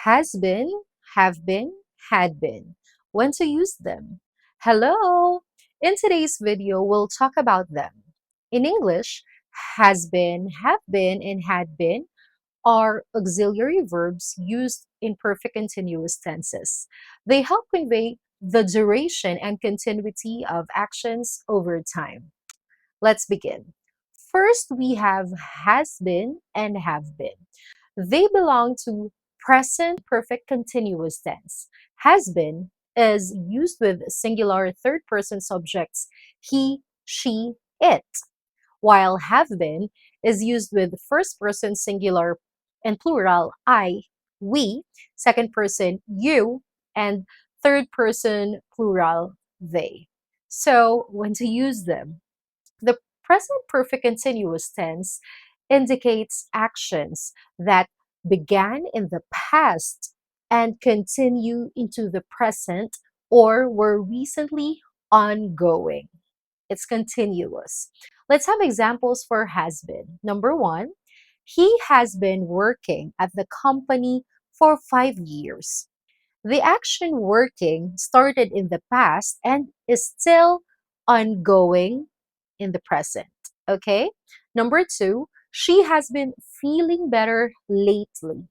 Has been, have been, had been. When to use them. Hello! In today's video, we'll talk about them. In English, has been, have been, and had been are auxiliary verbs used in perfect continuous tenses. They help convey the duration and continuity of actions over time. Let's begin. First, we have has been and have been. They belong to present perfect continuous tense. Has been is used with singular third person subjects he, she, it, while have been is used with first person singular and plural I, we, second person you, and third person plural they. So, when to use them? The present perfect continuous tense indicates actions that began in the past and continue into the present or were recently ongoing. It's continuous. Let's have examples for has been. Number one, he has been working at the company for 5 years. The action working started in the past and is still ongoing in the present. Okay? Number two, she has been feeling better lately.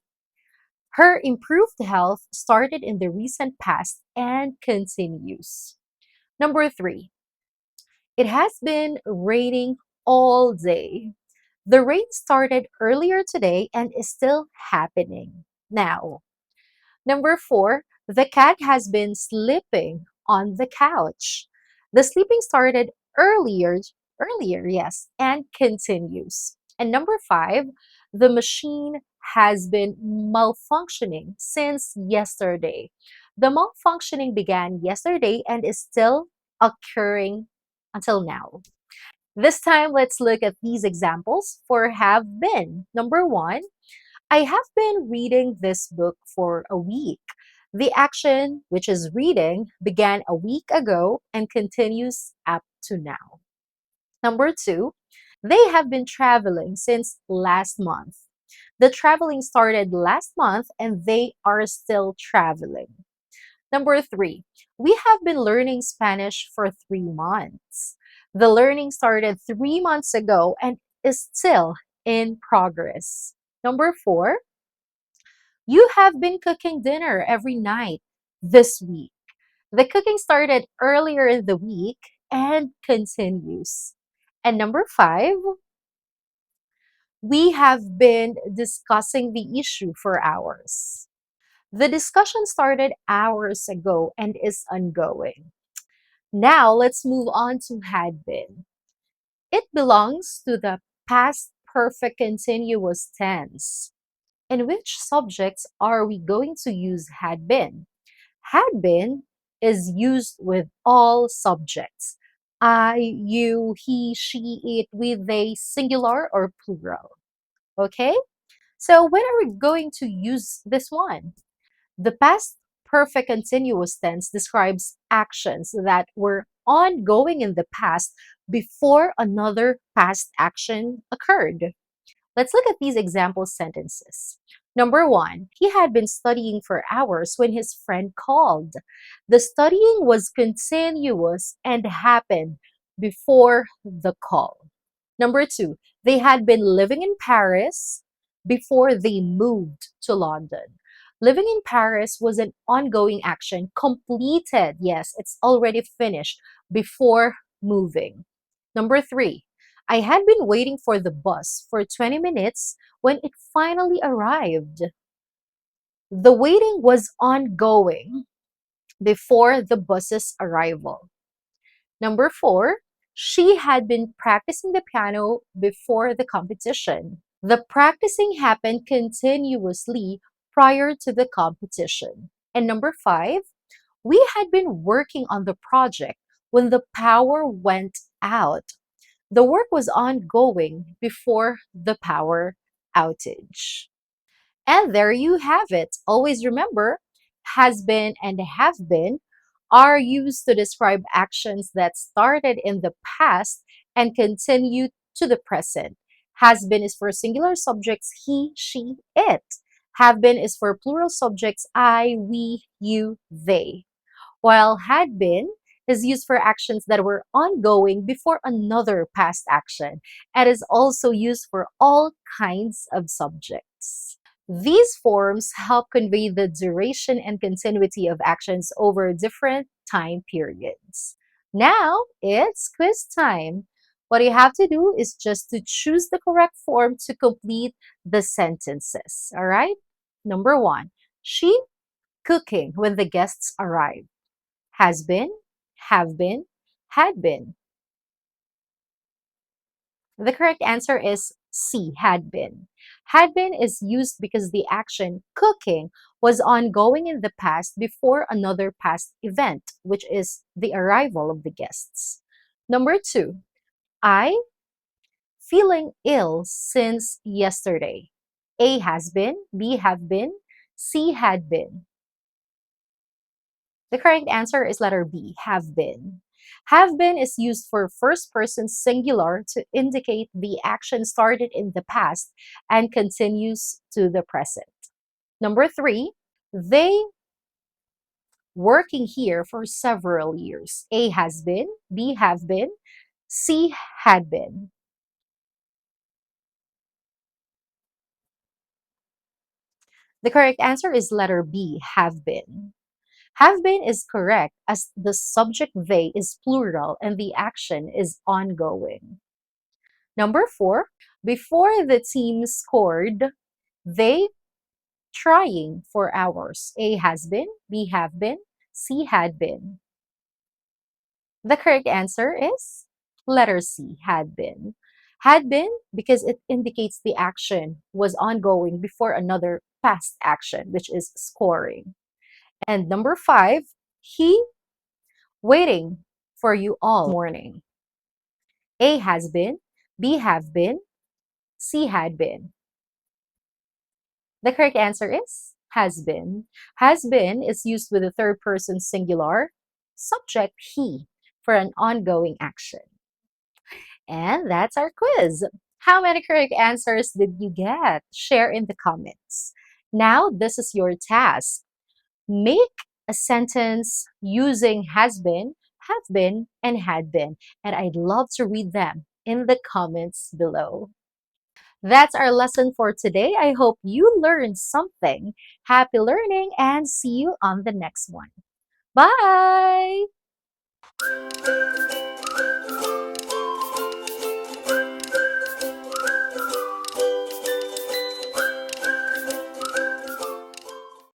Her improved health started in the recent past and continues. Number three, it has been raining all day. The rain started earlier today and is still happening now. Number four, the cat has been sleeping on the couch. The sleeping started earlier, yes, and continues. And number five, the machine has been malfunctioning since yesterday. The malfunctioning began yesterday and is still occurring until now. This time, let's look at these examples for have been. Number one, I have been reading this book for a week. The action, which is reading, began a week ago and continues up to now. Number two, they have been traveling since last month. The traveling started last month and they are still traveling. Number three, we have been learning Spanish for 3 months. The learning started 3 months ago and is still in progress. Number four, you have been cooking dinner every night this week. The cooking started earlier in the week and continues. And number five, we have been discussing the issue for hours. The discussion started hours ago and is ongoing. Now let's move on to had been. It belongs to the past perfect continuous tense. In which subjects are we going to use had been? Had been is used with all subjects. I, you, he, she, it, we, they, singular or plural. Okay? So when are we going to use this one? The past perfect continuous tense describes actions that were ongoing in the past before another past action occurred. Let's look at these example sentences. Number one, he had been studying for hours when his friend called. The studying was continuous and happened before the call. Number two, they had been living in Paris before they moved to London. Living in Paris was an ongoing action completed, yes, it's already finished before moving. Number three, I had been waiting for the bus for 20 minutes when it finally arrived. The waiting was ongoing before the bus's arrival. Number four, she had been practicing the piano before the competition. The practicing happened continuously prior to the competition. And number five, we had been working on the project when the power went out. The work was ongoing before the power outage. And there you have it. Always remember, has been and have been are used to describe actions that started in the past and continue to the present. Has been is for singular subjects he, she, it. Have been is for plural subjects I, we, you, they, while had been is used for actions that were ongoing before another past action and is also used for all kinds of subjects. These forms help convey the duration and continuity of actions over different time periods. Now it's quiz time. What you have to do is just to choose the correct form to complete the sentences. All right? Number one, she cooking when the guests arrive. Has been, have been, had been. The correct answer is C, had been. Had been is used because the action cooking was ongoing in the past before another past event, which is the arrival of the guests. Number two, I feeling ill since yesterday. A has been, B have been, C had been. The correct answer is letter B, have been. Have been is used for first person singular to indicate the action started in the past and continues to the present. Number three, they working here for several years. A has been, B have been, C had been. The correct answer is letter B, have been. Have been is correct as the subject they is plural and the action is ongoing. Number four, before the team scored, they trying for hours. A has been, B have been, C had been. The correct answer is letter C, had been. Had been because it indicates the action was ongoing before another past action, which is scoring. And number five, he waiting for you all morning. A has been, B have been, C had been. The correct answer is has been. Has been is used with the third person singular subject he for an ongoing action. And that's our quiz. How many correct answers did you get? Share in the comments. Now, this is your task. Make a sentence using has been, have been, and had been. And I'd love to read them in the comments below. That's our lesson for today. I hope you learned something. Happy learning and see you on the next one. Bye!